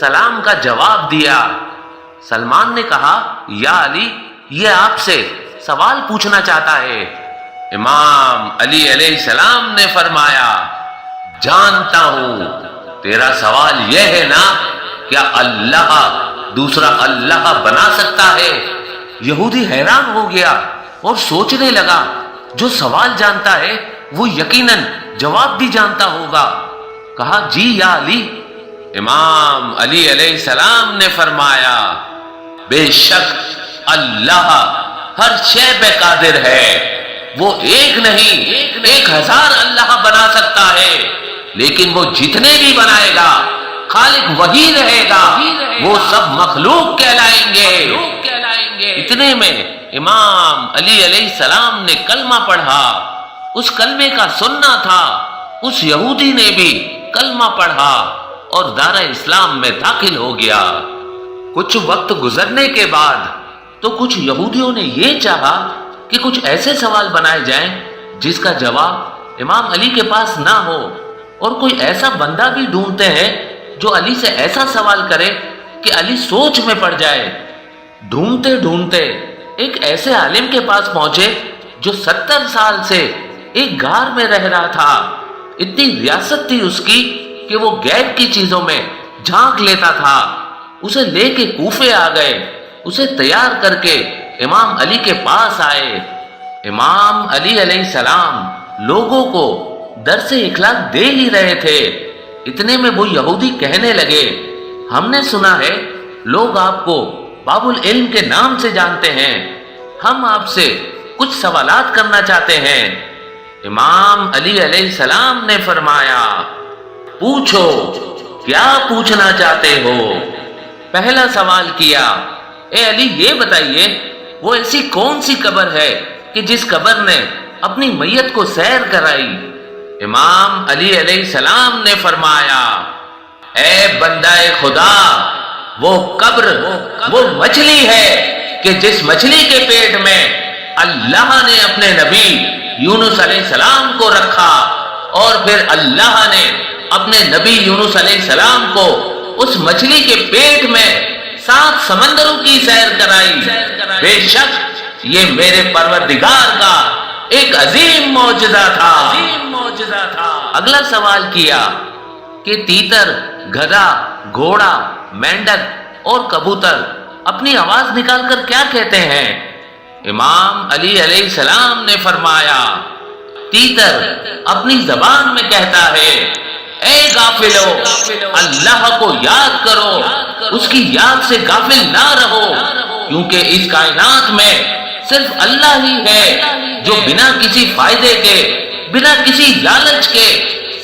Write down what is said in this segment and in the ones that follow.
سلام کا جواب دیا۔ سلمان نے کہا یا علی، یہ آپ سے سوال پوچھنا چاہتا ہے۔ امام علی علیہ السلام نے فرمایا جانتا ہوں، تیرا سوال یہ ہے نا، کیا اللہ دوسرا اللہ بنا سکتا ہے؟ یہودی حیران ہو گیا اور سوچنے لگا جو سوال جانتا ہے وہ یقیناً جواب بھی جانتا ہوگا۔ کہا جی یا علی۔ امام علی علیہ السلام نے فرمایا بے شک اللہ ہر شے پہ قادر ہے، وہ ایک نہیں 1000 اللہ بنا سکتا ہے، لیکن وہ جتنے بھی بنائے گا خالق وہی رہے گا، وہ سب مخلوق کہلائیں گے۔ اتنے میں امام علی علیہ السلام نے کلمہ پڑھا۔ اس کلمے کا سننا تھا، اس یہودی نے بھی کلمہ پڑھا اور دار اسلام میں داخل ہو گیا۔ کچھ وقت گزرنے کے بعد تو کچھ یہودیوں نے یہ چاہا کہ کچھ ایسے سوال بنائے جائیں جس کا جواب امام علی کے پاس نہ ہو، اور کوئی ایسا بندہ بھی ڈھونڈتے ہیں جو علی سے ایسا سوال کرے کہ علی سوچ میں پڑ جائے۔ ڈھونڈتے ڈھونڈتے ایک ایسے عالم کے پاس پہنچے جو 70 سال سے ایک غار میں رہ رہا تھا۔ اتنی ریاست تھی اس کی کہ وہ غیب کی چیزوں میں جھانک لیتا تھا۔ اسے لے کے کوفے آ گئے، اسے تیار کر کے امام علی کے پاس آئے۔ امام علی علیہ السلام لوگوں کو درس اخلاق دے ہی رہے تھے۔ اتنے میں وہ یہودی کہنے لگے ہم نے سنا ہے لوگ آپ کو باب العلم کے نام سے جانتے ہیں، ہم آپ سے کچھ سوالات کرنا چاہتے ہیں۔ امام علی علیہ السلام نے فرمایا پوچھو، کیا پوچھنا چاہتے ہو؟ پہلا سوال کیا اے علی یہ بتائیے وہ ایسی کون سی قبر ہے کہ جس قبر نے اپنی میت کو سیر کرائی؟ امام علی علیہ السلام نے فرمایا اے بندہ خدا، وہ قبر وہ مچھلی ہے کہ جس مچھلی کے پیٹ میں اللہ نے اپنے نبی یونس علیہ السلام کو رکھا، اور پھر اللہ نے اپنے نبی یونس علیہ السلام کو اس مچھلی کے پیٹ میں 7 سمندروں کی سیر کرائی۔ بے شک یہ میرے پروردگار کا ایک عظیم معجزہ تھا۔ اگلا سوال کیا کہ تیتر، گدھا، گھوڑا، مینڈک اور کبوتر اپنی آواز نکال کر کیا کہتے ہیں؟ امام علی علیہ السلام نے فرمایا تیتر اپنی زبان میں کہتا ہے اے غافلو، اللہ کو یاد کرو، اس کی یاد سے غافل نہ رہو، کیونکہ اس کائنات میں صرف اللہ ہی ہے جو بنا کسی فائدے کے، بنا کسی لالچ کے،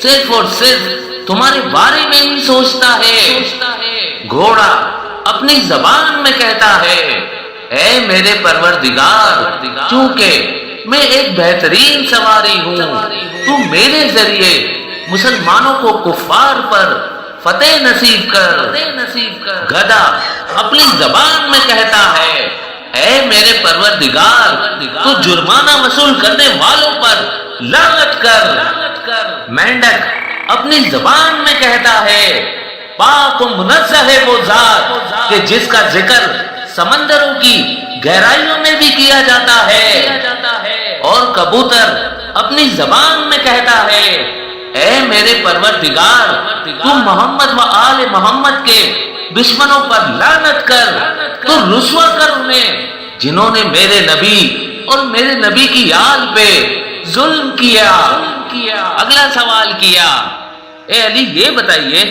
صرف اور صرف تمہارے بارے میں ہی سوچتا ہے۔ گھوڑا اپنی زبان میں کہتا ہے اے میرے پروردگار، چونکہ میں ایک بہترین سواری ہوں، تو میرے ذریعے مسلمانوں کو کفار پر فتح نصیب کر۔ گدھا اپنی زبان میں کہتا ہے اے میرے پروردگار، تو جرمانہ وصول کرنے والوں پر لعنت کر۔ مینڈک اپنی زبان میں کہتا ہے پاک و منزہ ہے وہ ذات کہ جس کا ذکر سمندروں کی گہرائیوں میں بھی کیا جاتا ہے۔ اور کبوتر اپنی زبان میں کہتا ہے اے میرے پروردگار، تو محمد و آل محمد کے دشمنوں پر لعنت کر، تو رسوا کر انہیں جنہوں نے میرے نبی اور میرے نبی کی آل پہ ظلم کیا۔ اگلا سوال کیا اے علی یہ بتائیے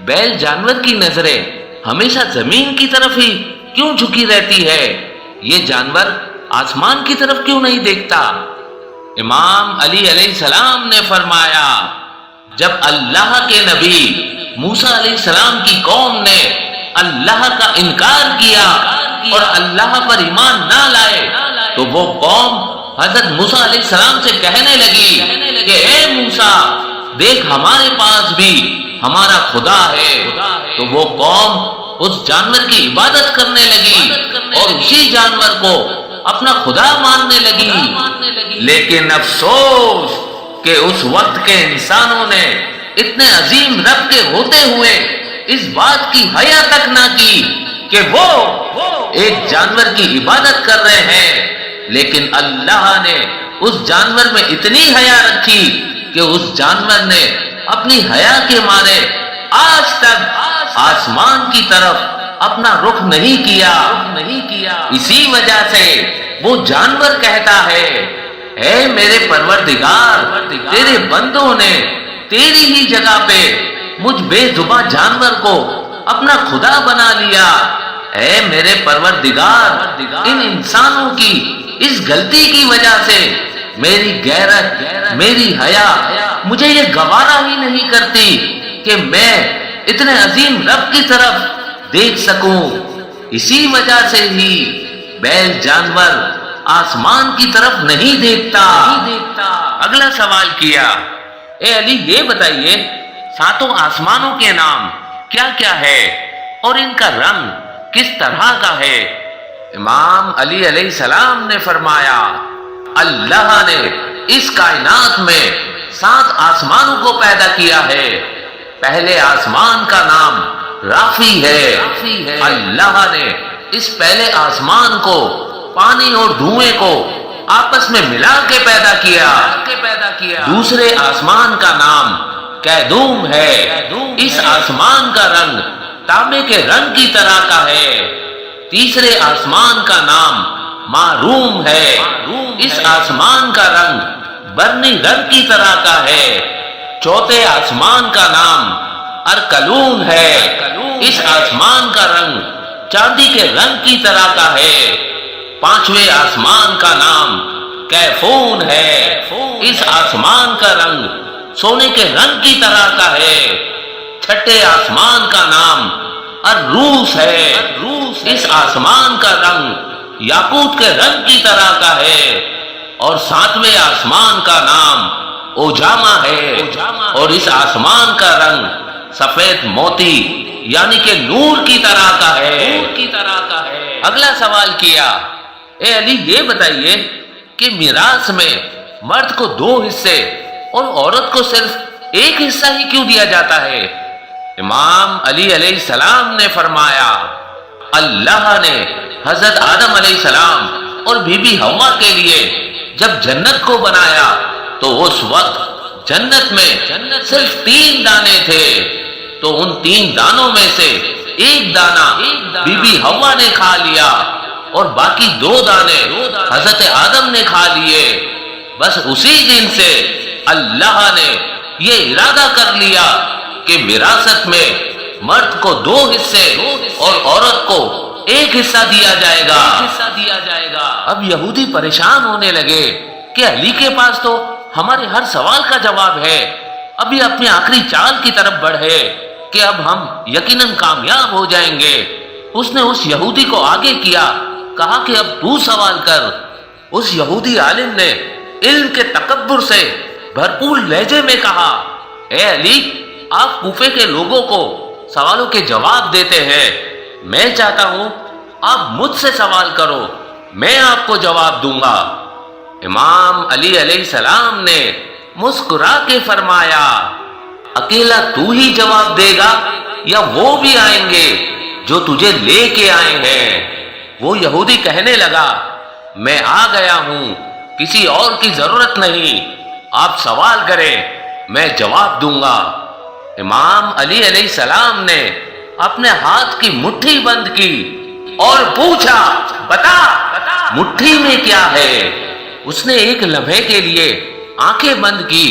بیل جانور کی نظریں ہمیشہ زمین کی طرف ہی کیوں جھکی رہتی ہے؟ یہ جانور آسمان کی طرف کیوں نہیں دیکھتا؟ امام علی علیہ السلام نے فرمایا جب اللہ کے نبی موسیٰ علیہ السلام کی قوم نے اللہ کا انکار کیا اور اللہ پر ایمان نہ لائے تو وہ قوم حضرت موسیٰ علیہ السلام سے کہنے لگی کہ اے موسیٰ دیکھ ہمارے پاس بھی ہمارا خدا ہے۔ تو وہ قوم اس جانور کی عبادت کرنے لگی اور اسی جانور کو اپنا خدا ماننے لگی۔ لیکن افسوس کہ اس وقت کے انسانوں نے اتنے عظیم رب کے ہوتے ہوئے اس بات کی حیا تک نہ کی کہ وہ ایک جانور کی عبادت کر رہے ہیں، لیکن اللہ نے اس جانور میں اتنی حیا رکھی کہ اس جانور نے اپنی حیا کے مارے آج تک آسمان کی طرف اپنا رخ نہیں کیا۔ اسی وجہ سے وہ جانور کہتا ہے، اے میرے پروردگار، تیرے بندوں نے تیری ہی جگہ پہ مجھ بے زباں جانور کو اپنا خدا بنا لیا۔ اے میرے پروردگار، ان انسانوں کی اس غلطی کی وجہ سے میری غیرت، میری حیا مجھے یہ گوارا ہی نہیں کرتی کہ میں اتنے عظیم رب کی طرف دیکھ سکوں۔ اسی وجہ سے ہی بیل جانور آسمان کی طرف نہیں دیکھتا۔ اگلا سوال کیا، اے علی یہ بتائیے ساتوں آسمانوں کے نام کیا کیا ہے اور ان کا رنگ کس طرح کا ہے؟ امام علی علیہ السلام نے فرمایا، اللہ نے اس کائنات میں 7 آسمانوں کو پیدا کیا ہے۔ پہلے آسمان کا نام رافی ہے۔ اللہ نے اس پہلے آسمان کو پانی اور دھوئیں کو آپس میں ملا کے پیدا کیا۔ دوسرے آسمان کا نام کیدوم ہے۔ اس آسمان کا رنگ تانبے کے رنگ کی طرح کا ہے۔ تیسرے آسمان کا نام معروم ہے۔ اس آسمان کا رنگ برنی رنگ کی طرح کا ہے۔ چوتھے آسمان کا نام ارکلون ہے۔ اس آسمان کا رنگ چاندی کے رنگ کی طرح کا ہے۔ پانچویں آسمان کا نام کیفون ہے۔ اس آسمان کا رنگ سونے کے رنگ کی طرح کا ہے۔ چھٹے آسمان کا نام الروس ہے۔ اس آسمان کا رنگ یاقوت کے رنگ کی طرح کا ہے۔ اور ساتویں آسمان کا نام اوجاما ہے، اور اس آسمان کا رنگ سفید موتی یعنی کہ نور کی طرح کا ہے۔ اگلا سوال کیا، اے علی یہ بتائیے کہ میراث میں مرد کو 2 حصے اور عورت کو صرف 1 حصہ ہی کیوں دیا جاتا ہے؟ امام علی علیہ السلام نے فرمایا، اللہ نے حضرت آدم علیہ السلام اور بی بی حوا کے لیے جب جنت کو بنایا تو اس وقت جنت میں صرف 3 دانے تھے، تو ان 3 دانوں میں سے 1 دانہ بی بی حوا نے کھا لیا اور باقی 2 دانے حضرت آدم نے کھا لیے۔ بس اسی دن سے اللہ نے یہ ارادہ کر لیا کہ وراثت میں مرد کو 2 حصے اور عورت کو 1 حصہ دیا جائے گا۔ اب یہودی پریشان ہونے لگے کہ علی کے پاس تو ہمارے ہر سوال کا جواب ہے، اب یہ اپنی آخری چال کی طرف بڑھے کہ اب ہم یقیناً کامیاب ہو جائیں گے۔ اس نے اس یہودی کو آگے کیا، کہا کہ اب تو سوال کر۔ اس یہودی عالم نے علم کے تکبر سے بھرپور لہجے میں کہا، اے علی، آپ کوفے کے لوگوں کو سوالوں کے جواب دیتے ہیں، میں چاہتا ہوں آپ مجھ سے سوال کرو، میں آپ کو جواب دوں گا۔ امام علی علیہ السلام نے مسکرا کے فرمایا، اکیلا تو ہی جواب دے گا یا وہ بھی آئیں گے جو تجھے لے کے آئے ہیں؟ وہ یہودی کہنے لگا، میں آ گیا ہوں، کسی اور کی ضرورت نہیں، آپ سوال کریں، میں جواب دوں گا۔ امام علی علیہ السلام نے اپنے ہاتھ کی مٹھی بند کی اور پوچھا، بتا مٹھی میں کیا ہے؟ اس نے ایک لمحے کے لیے آنکھیں بند کی،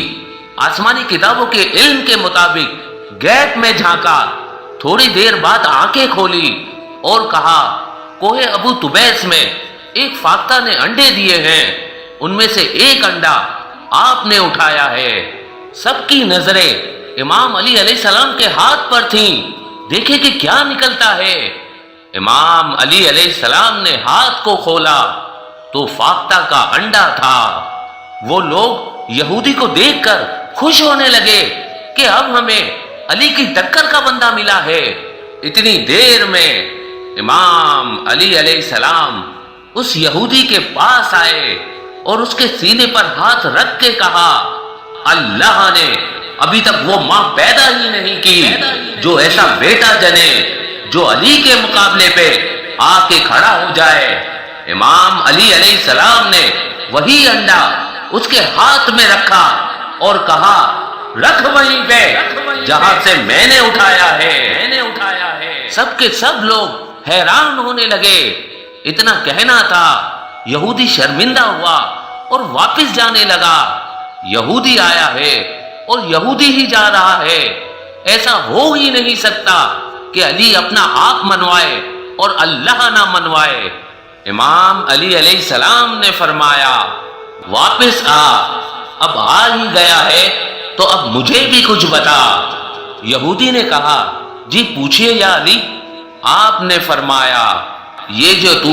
آسمانی کتابوں کے علم کے مطابق غیب میں جھانکا، تھوڑی دیر بعد آنکھیں کھولی اور کہا، کوہ ابو طبیس میں ایک فاختہ نے انڈے دیے ہیں، ان میں سے ایک انڈا آپ نے اٹھایا ہے۔ سب کی نظریں امام علی علیہ السلام کے ہاتھ پر تھیں، دیکھے کہ کیا نکلتا ہے۔ امام علی علیہ السلام نے ہاتھ کو کھولا تو فاختہ کا انڈا تھا۔ وہ لوگ یہودی کو دیکھ کر خوش ہونے لگے کہ اب ہمیں علی کی ٹکر کا بندہ ملا ہے۔ اتنی دیر میں امام علی علیہ السلام اس یہودی کے پاس آئے اور اس کے سینے پر ہاتھ رکھ کے کہا، اللہ نے ابھی تک وہ ماں پیدا ہی نہیں کی جو ایسا بیٹا جنے جو علی کے مقابلے پہ آ کے کھڑا ہو جائے۔ امام علی علیہ السلام نے وہی انڈا اس کے ہاتھ میں رکھا اور کہا رکھ وہیں پہ جہاں سے میں نے اٹھایا ہے۔ سب کے سب لوگ حیران ہونے لگے۔ اتنا کہنا تھا، یہودی شرمندہ ہوا اور واپس جانے لگا۔ یہودی آیا ہے اور یہودی ہی جا رہا ہے، ایسا ہو ہی نہیں سکتا کہ علی اپنا آپ منوائے اور اللہ نہ منوائے۔ امام علی علیہ السلام نے فرمایا واپس آ، اب آ ہی گیا ہے تو اب مجھے بھی کچھ بتا۔ یہودی نے کہا جی پوچھئے یا علی۔ آپ نے فرمایا یہ جو تو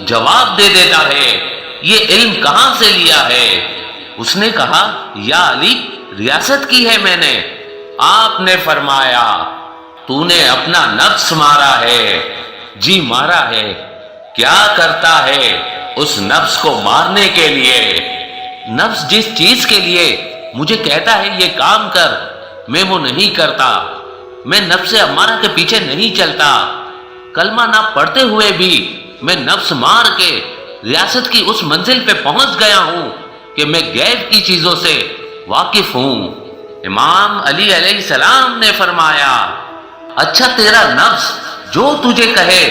جواب دے دیتا ہے یہ علم کہاں سے لیا ہے؟ اس نے کہا یا علی ریاست کی ہے میں نے۔ آپ نے فرمایا تو نے اپنا نفس مارا ہے۔ جی مارا ہے۔ کیا کرتا ہے اس نفس کو مارنے کے لیے؟ نفس جس چیز کے لیے مجھے کہتا ہے یہ کام کر میں وہ نہیں کرتا۔ میں نفس امارہ کے پیچھے نہیں چلتا۔ کلمہ نہ پڑھتے ہوئے بھی میں نفس مار کے ریاست کی اس منزل پہ پہنچ گیا ہوں کہ میں غیب کی چیزوں سے واقف ہوں۔ امام علی علیہ السلام نے فرمایا اچھا تیرا نفس جو تجھے کہے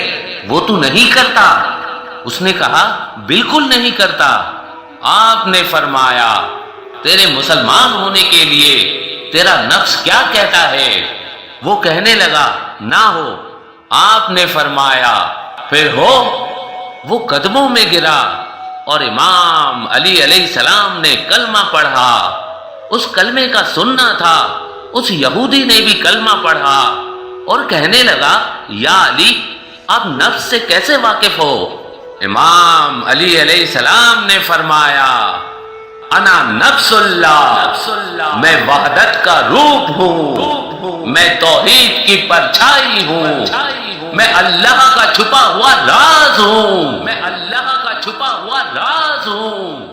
وہ تو نہیں کرتا؟ اس نے کہا بالکل نہیں کرتا۔ آپ نے فرمایا تیرے مسلمان ہونے کے لیے تیرا نفس کیا کہتا ہے؟ وہ کہنے لگا نہ ہو۔ آپ نے فرمایا پھر ہو۔ وہ قدموں میں گرا اور امام علی علیہ السلام نے کلمہ پڑھا۔ اس کلمے کا سننا تھا، اس یہودی نے بھی کلمہ پڑھا اور کہنے لگا یا علی آپ نفس سے کیسے واقف ہو؟ امام علی علیہ السلام نے فرمایا انا نفس اللہ، میں وحدت کا روپ ہوں، میں توحید کی پرچھائی ہوں، میں اللہ کا چھپا ہوا راز ہوں،